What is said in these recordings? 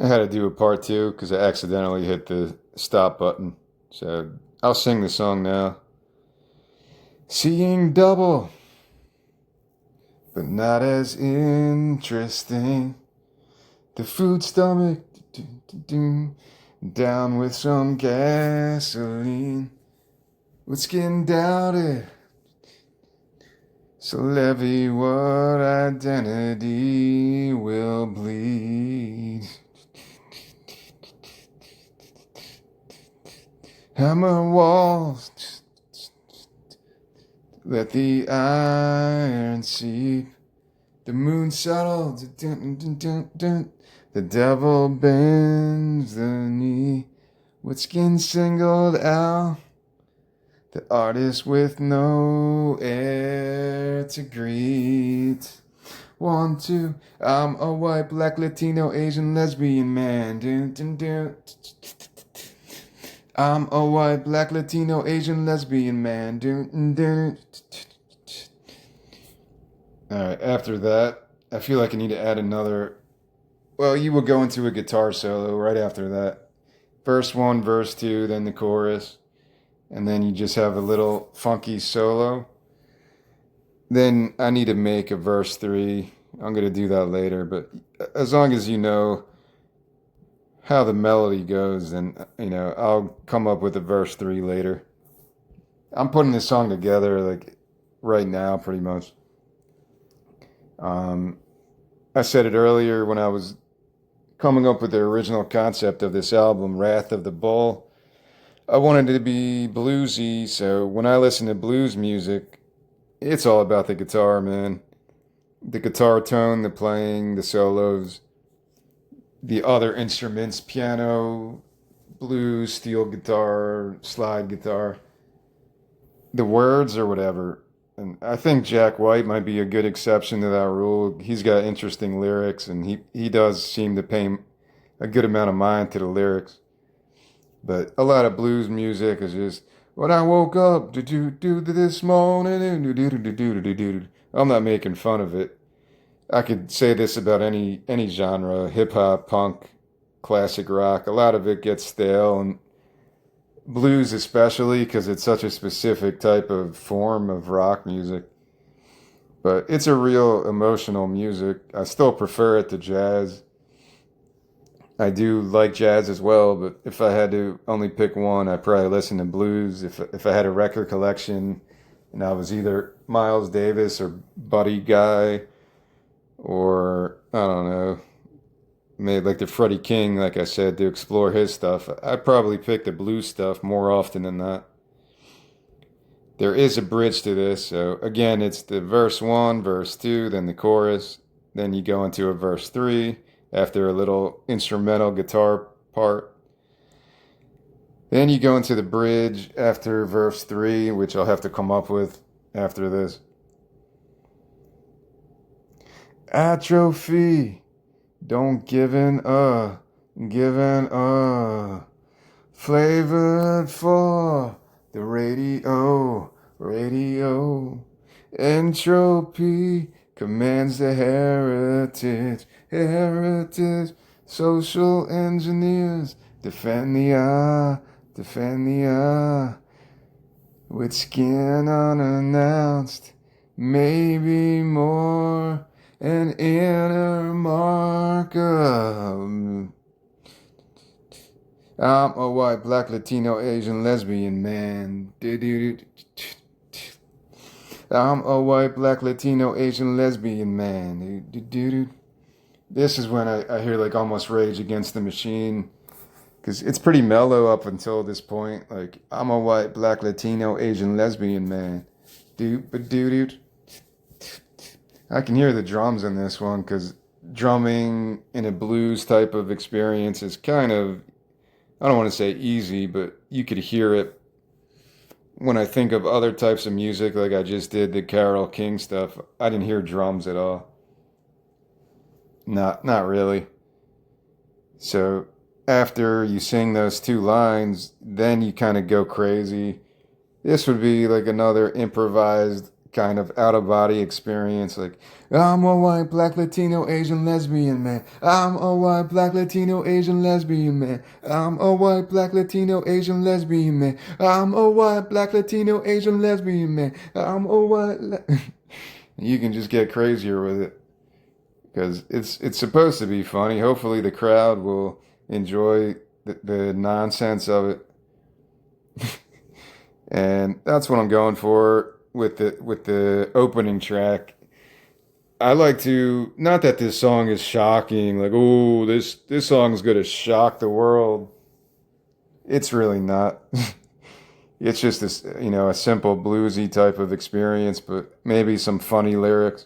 I had to do a part two because I accidentally hit the stop button. So I'll sing the song now. Seeing double, but not as interesting. The food stomach, down with some gasoline. With skin doubted, so levy what identity will bleed. Hammer walls, let the iron seep. The moon settled, the devil bends the knee. With skin singled out, the artist with no air to greet. 1, 2, I'm a white, black, Latino, Asian, lesbian man. Dun, dun, dun. I'm a white, black, Latino, Asian, lesbian man. Dun, dun, dun. Alright, after that, I feel like I need to add another. Well, you will go into a guitar solo right after that. Verse 1, verse 2, then the chorus. And then you just have a little funky solo. Then I need to make a verse 3. I'm going to do that later, but as long as you know how the melody goes, then I'll come up with a verse 3 later. I'm putting this song together like right now pretty much. Um I said it earlier when I was coming up with the original concept of this album, Wrath of the Bull. I wanted it to be bluesy, so when I listen to blues music, it's all about the guitar, man. The guitar tone, the playing, the solos, the other instruments, piano, blues, steel guitar, slide guitar, the words or whatever. And I think Jack White might be a good exception to that rule. He's got interesting lyrics, and he does seem to pay a good amount of mind to the lyrics. But a lot of blues music is just when I woke up do this morning. I'm not making fun of it. I could say this about any genre, hip hop, punk, classic rock. A lot of it gets stale, and blues especially because it's such a specific type of form of rock music. But it's a real emotional music. I still prefer it to jazz. I do like jazz as well, but if I had to only pick one, I'd probably listen to blues. If I had a record collection and I was either Miles Davis or Buddy Guy or I don't know, maybe like the Freddie King, like I said, to explore his stuff, I'd probably pick the blues stuff more often than not. There is a bridge to this, so again, it's the verse 1, verse 2, then the chorus, then you go into a verse 3 after a little instrumental guitar part. Then you go into the bridge after verse 3, which I'll have to come up with after this. Atrophy, don't giving flavored for the radio. Entropy commands the heritage. Social engineers defend the eye. With skin unannounced, maybe more an inner marker. I'm a white, black, Latino, Asian, lesbian man. I'm a white, black, Latino, Asian, lesbian man. This is when I hear like almost Rage Against the Machine. Because it's pretty mellow up until this point. Like, I'm a white, black, Latino, Asian, lesbian man. Doot. I can hear the drums in this one because drumming in a blues type of experience is kind of, I don't want to say easy, but you could hear it when I think of other types of music, like I just did the Carole King stuff. I didn't hear drums at all. Not really. So after you sing those two lines, then you kind of go crazy. This would be like another improvised kind of out of body experience. Like, I'm a white, black, Latino, Asian, lesbian man. I'm a white, black, Latino, Asian, lesbian man. I'm a white, black, Latino, Asian, lesbian man. I'm a white, black, Latino, Asian, lesbian man. I'm a white. You can just get crazier with it because it's supposed to be funny. Hopefully, the crowd will enjoy the nonsense of it. And that's what I'm going for with the opening track. I like to, not that this song is shocking, like, oh, this song is going to shock the world. It's really not. It's just this, a simple bluesy type of experience, but maybe some funny lyrics.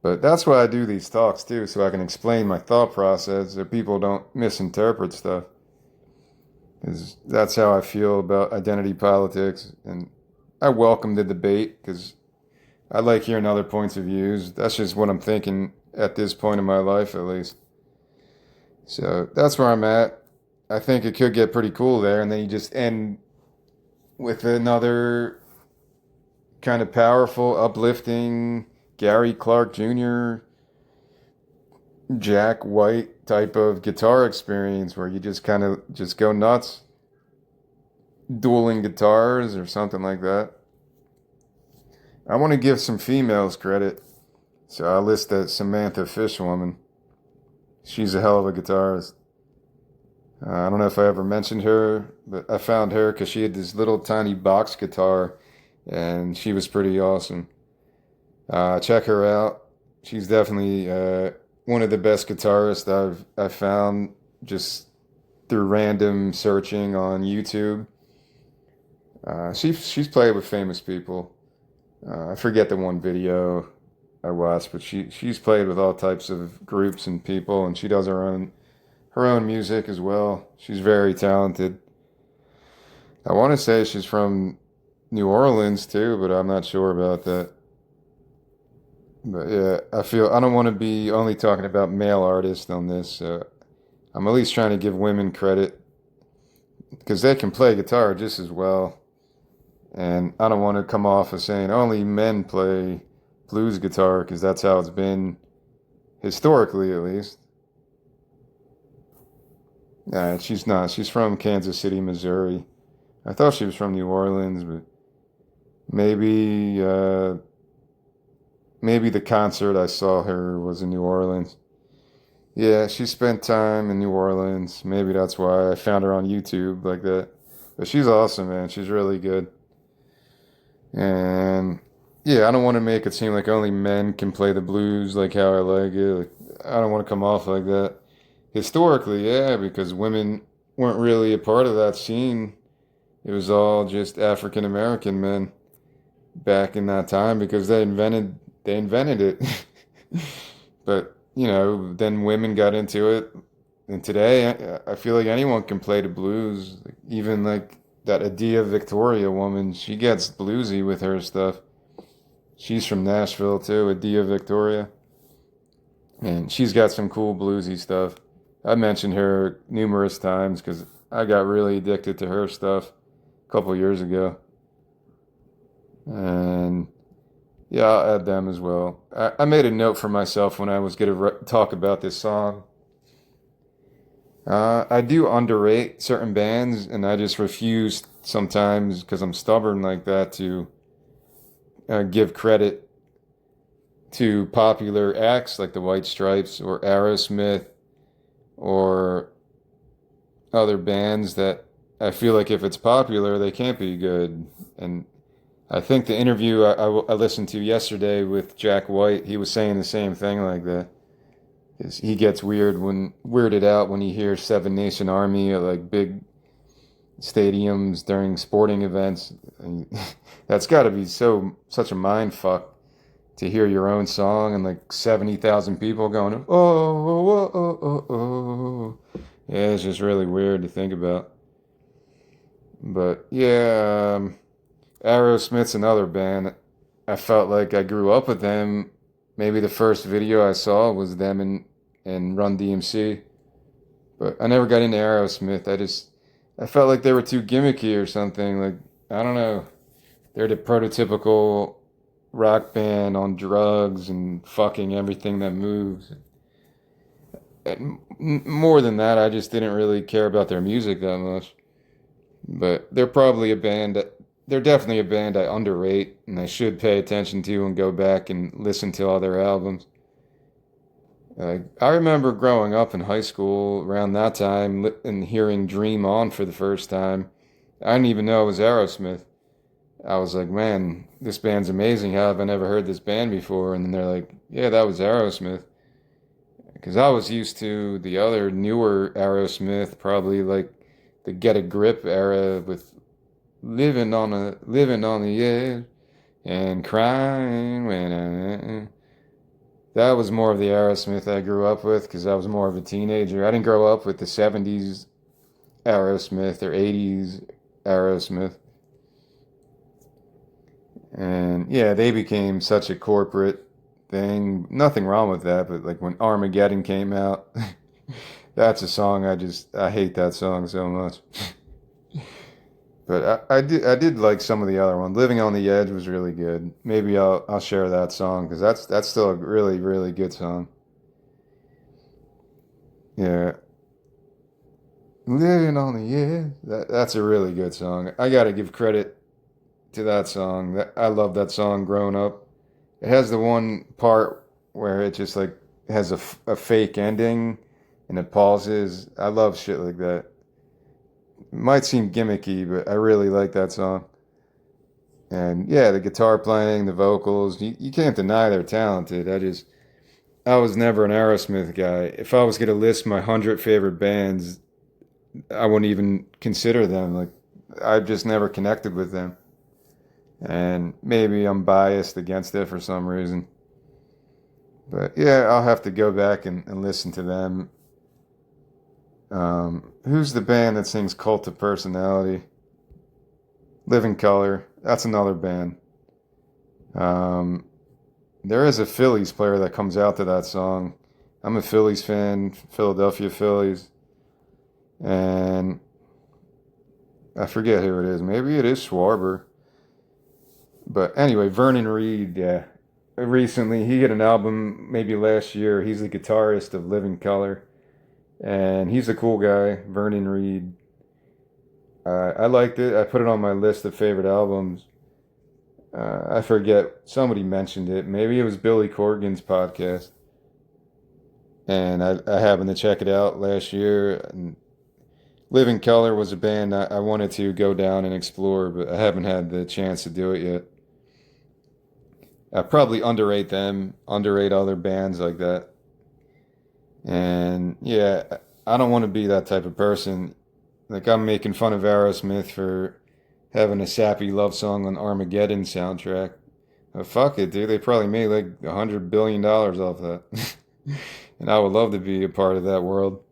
But that's why I do these talks too, so I can explain my thought process so people don't misinterpret stuff. 'Cause that's how I feel about identity politics, and I welcome the debate because I like hearing other points of views. That's just what I'm thinking at this point in my life, at least. So that's where I'm at. I think it could get pretty cool there, and then you just end with another kind of powerful, uplifting Gary Clark Jr., Jack White type of guitar experience where you just kind of just go nuts, dueling guitars or something like that. I want to give some females credit, so I'll list that Samantha Fishwoman. She's a hell of a guitarist. I don't know if I ever mentioned her, but I found her because she had this little tiny box guitar, and she was pretty awesome. Check her out. She's definitely one of the best guitarists I've found just through random searching on YouTube. She's played with famous people. I forget the one video I watched, but she's played with all types of groups and people, and she does her own music as well. She's very talented. I want to say she's from New Orleans too, but I'm not sure about that. But yeah, I don't want to be only talking about male artists on this. So I'm at least trying to give women credit because they can play guitar just as well. And I don't want to come off as saying only men play blues guitar because that's how it's been historically, at least. Nah, she's not. She's from Kansas City, Missouri. I thought she was from New Orleans, but maybe maybe the concert I saw her was in New Orleans. Yeah, she spent time in New Orleans. Maybe that's why I found her on YouTube like that. But she's awesome, man. She's really good. And yeah, I don't want to make it seem like only men can play the blues like how I like it. Like, I don't want to come off like that. Historically, yeah, because women weren't really a part of that scene. It was all just African American men back in that time because they invented it. But, then women got into it. And today, I feel like anyone can play the blues. Like, even like that Adia Victoria woman, she gets bluesy with her stuff. She's from Nashville too, Adia Victoria. And she's got some cool bluesy stuff. I mentioned her numerous times because I got really addicted to her stuff a couple years ago. And yeah, I'll add them as well. I made a note for myself when I was going to talk about this song. I do underrate certain bands, and I just refuse sometimes because I'm stubborn like that to give credit to popular acts like the White Stripes or Aerosmith or other bands that I feel like if it's popular, they can't be good. And I think the interview I listened to yesterday with Jack White, he was saying the same thing like that. He gets weirded out when he hears Seven Nation Army at like big stadiums during sporting events. And that's got to be such a mind fuck to hear your own song and like 70,000 people going, oh, oh, oh, oh, oh. Yeah, it's just really weird to think about. But yeah, Aerosmith's another band. I felt like I grew up with them. Maybe the first video I saw was them and Run DMC. But I never got into Aerosmith. I felt like they were too gimmicky or something. Like, I don't know. They're the prototypical rock band on drugs and fucking everything that moves. And more than that, I just didn't really care about their music that much. But they're probably a band that they're definitely a band I underrate and I should pay attention to and go back and listen to all their albums. I remember growing up in high school around that time and hearing Dream On for the first time. I didn't even know it was Aerosmith. I was like, man, this band's amazing. How have I never heard this band before? And then they're like, yeah, that was Aerosmith. Because I was used to the other newer Aerosmith, probably like the Get a Grip era with living on the edge and crying when that was more of the Aerosmith I grew up with because I was more of a teenager. I didn't grow up with the 70s Aerosmith or 80s Aerosmith. And yeah, they became such a corporate thing. Nothing wrong with that, but like when Armageddon came out, that's a song I hate that song so much. But I did like some of the other ones. Living on the Edge was really good. Maybe I'll share that song because that's still a really really good song. Yeah, Living on the Edge. That's a really good song. I got to give credit to that song. I love that song growing up. It has the one part where it just like has a fake ending and it pauses. I love shit like that. It might seem gimmicky, but I really like that song. And yeah, the guitar playing, the vocals, you can't deny they're talented. I was never an Aerosmith guy. If I was going to list my 100 favorite bands, I wouldn't even consider them. Like, I've just never connected with them. And maybe I'm biased against it for some reason. But yeah, I'll have to go back and listen to them. Who's the band that sings Cult of Personality? Living Color. That's another band. Um, there is a Phillies player that comes out to that song. I'm a Phillies fan, Philadelphia Phillies. And I forget who it is. Maybe it is Schwarber. But anyway, Vernon Reid, yeah. Recently, he had an album maybe last year. He's the guitarist of Living Color. And he's a cool guy, Vernon Reid. I liked it. I put it on my list of favorite albums. I forget. Somebody mentioned it. Maybe it was Billy Corgan's podcast. And I happened to check it out last year. And Living Color was a band I wanted to go down and explore, but I haven't had the chance to do it yet. I probably underrate them, underrate other bands like that. And yeah, I don't want to be that type of person. Like I'm making fun of Aerosmith for having a sappy love song on Armageddon soundtrack. Fuck it, dude. They probably made like $100 billion off that. And I would love to be a part of that world.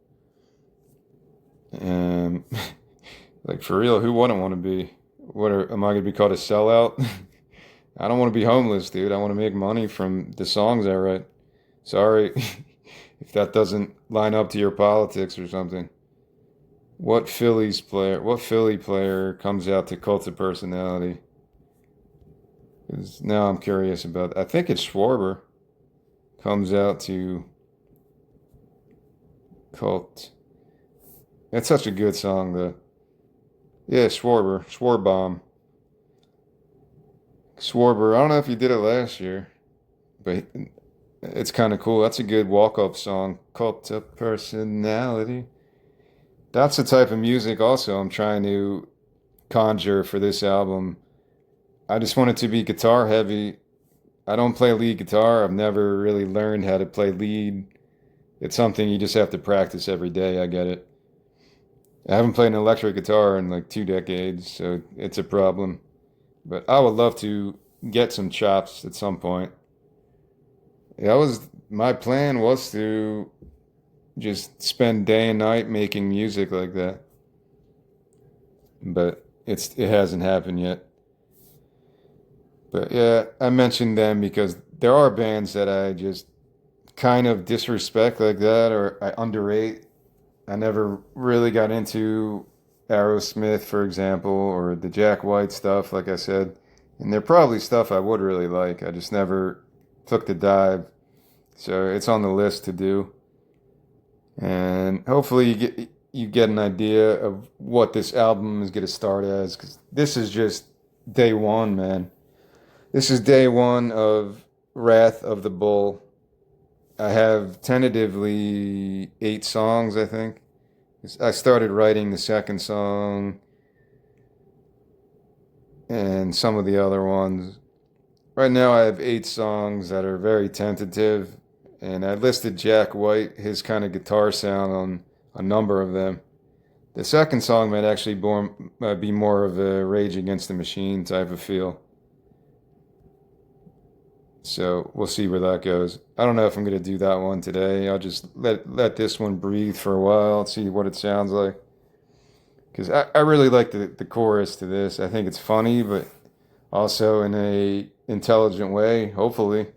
And like for real, who wouldn't want to be? Am I gonna be called a sellout? I don't want to be homeless, dude. I want to make money from the songs I write. Sorry if that doesn't line up to your politics or something. What Philly player comes out to Cult of Personality? 'Cause now I'm curious about. I think it's Schwarber comes out to Cult. It's such a good song, though. Yeah, Schwarber. I don't know if he did it last year, but it's kind of cool. That's a good walk-up song. Cult of Personality. That's the type of music also I'm trying to conjure for this album. I just want it to be guitar heavy. I don't play lead guitar. I've never really learned how to play lead. It's something you just have to practice every day. I get it. I haven't played an electric guitar in like 2 decades, so it's a problem. But I would love to get some chops at some point. That was my plan was to just spend day and night making music like that. But it hasn't happened yet. But yeah, I mentioned them because there are bands that I just kind of disrespect like that or I underrate. I never really got into Aerosmith, for example, or the Jack White stuff, like I said. And they're probably stuff I would really like. I just never took the dive. So it's on the list to do. And hopefully you get an idea of what this album is going to start as, because this is just day one, man. This is day one of Wrath of the Bull. I have tentatively 8 songs, I think. I started writing the second song and some of the other ones. Right now, I have 8 songs that are very tentative, and I listed Jack White, his kind of guitar sound on a number of them. The second song might actually be more of a Rage Against the Machine type of feel. So we'll see where that goes. I don't know if I'm gonna do that one today. I'll just let this one breathe for a while, see what it sounds like. Because I really like the chorus to this. I think it's funny, but also in a intelligent way, hopefully.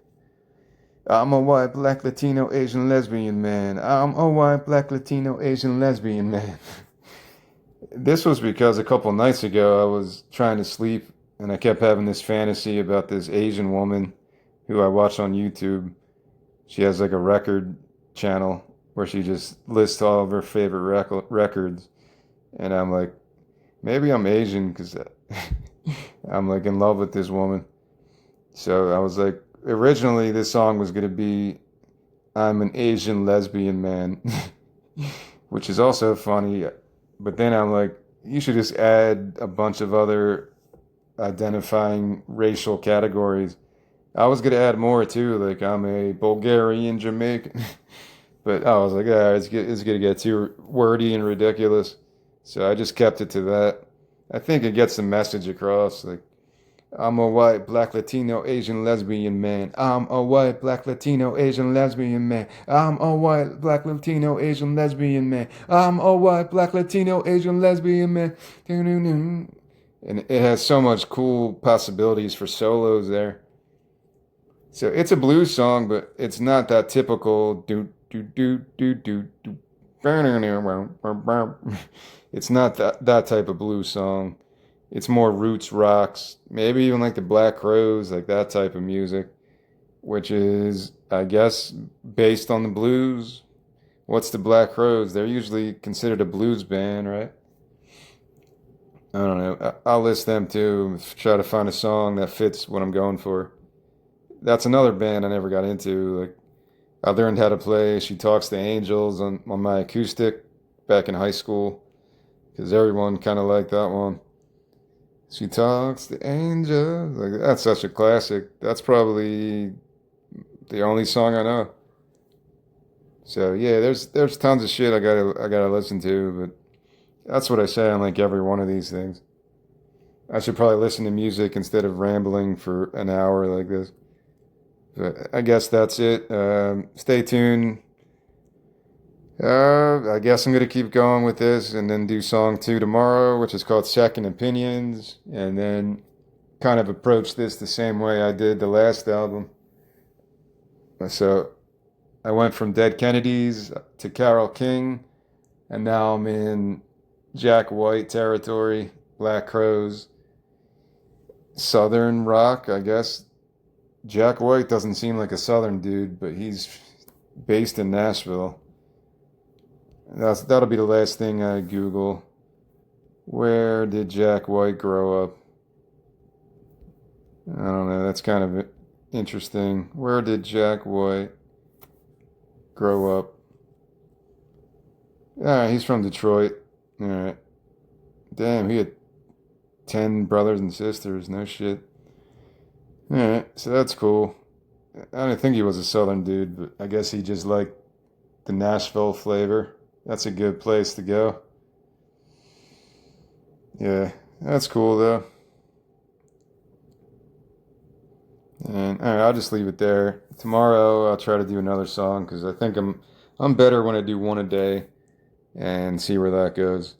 I'm a white, black, Latino, Asian, lesbian man. I'm a white, black, Latino, Asian, lesbian man. This was because a couple nights ago I was trying to sleep and I kept having this fantasy about this Asian woman who I watch on YouTube. She has like a record channel where she just lists all of her favorite records. And I'm like, maybe I'm Asian because I'm like in love with this woman. So I was like, originally this song was going to be I'm an Asian lesbian man, which is also funny. But then I'm like, you should just add a bunch of other identifying racial categories. I was gonna add more too, like I'm a Bulgarian Jamaican, but I was like, yeah, it's gonna get too wordy and ridiculous, so I just kept it to that. I think it gets the message across. Like I'm a white, black, Latino, Asian, lesbian man. I'm a white, black, Latino, Asian, lesbian man. I'm a white, black, Latino, Asian, lesbian man. I'm a white, black, Latino, Asian, lesbian man. And it has so much cool possibilities for solos there. So it's a blues song, but it's not that typical do do do do do do. It's not that type of blues song. It's more roots rocks, maybe even like the Black Crowes, like that type of music, which is, I guess, based on the blues. What's the Black Crowes? They're usually considered a blues band, right? I don't know. I'll list them too. Try to find a song that fits what I'm going for. That's another band I never got into. Like I learned how to play She Talks to Angels on my acoustic back in high school because everyone kind of liked that one. She talks to angels. Like that's such a classic. That's probably the only song I know. So yeah, there's tons of shit I gotta listen to, but that's what I say on like every one of these things. I should probably listen to music instead of rambling for an hour like this. But I guess that's it. Stay tuned. I guess I'm gonna keep going with this and then do song 2 tomorrow, which is called Second Opinions, and then kind of approach this the same way I did the last album. So I went from Dead Kennedys to Carole King, and now I'm in Jack White territory, Black Crowes, Southern rock, I guess. Jack White doesn't seem like a Southern dude, but he's based in Nashville. That'll be the last thing I Google. Where did Jack White grow up? I don't know. That's kind of interesting. Where did Jack White grow up? Ah, he's from Detroit. All right. Damn, he had 10 brothers and sisters. No shit. All right, so that's cool. I didn't think he was a Southern dude, but I guess he just liked the Nashville flavor. That's a good place to go. Yeah, that's cool though. And all right, I'll just leave it there. Tomorrow I'll try to do another song because I think I'm better when I do one a day and see where that goes.